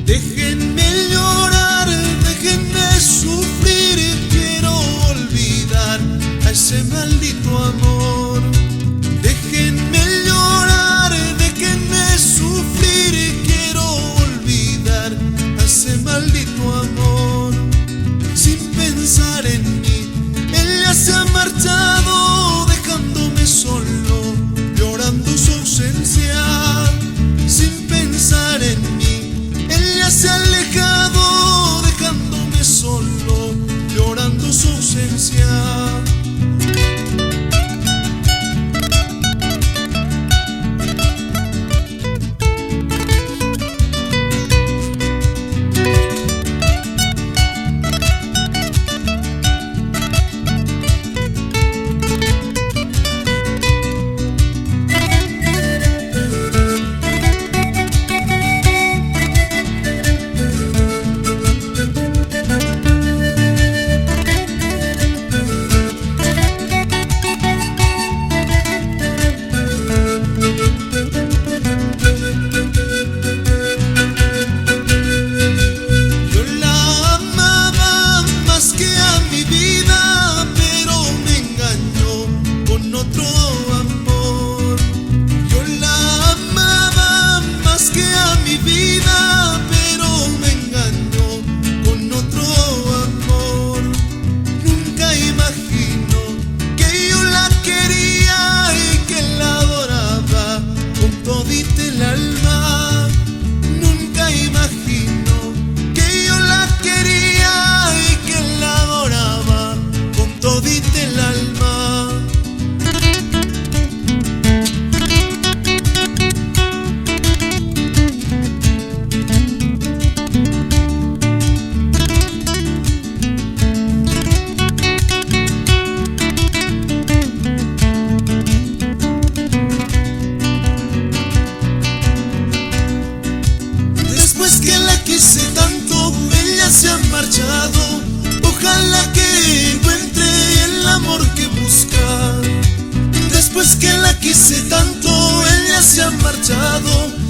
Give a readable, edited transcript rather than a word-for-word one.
Déjenme llorar, déjenme sufrir, quiero olvidar a ese maldito amor. Déjenme llorar, déjenme sufrir, quiero olvidar a ese maldito amor. Sin pensar en mí, ella se ha marchado, dejándome solo, llorando su ausencia. Sin pensar en mí, ella se ha alejado, dejándome solo, llorando su ausencia. Quise tanto, ella se ha marchado. Ojalá que encuentre el amor que busca. Después que la quise tanto, ella se ha marchado.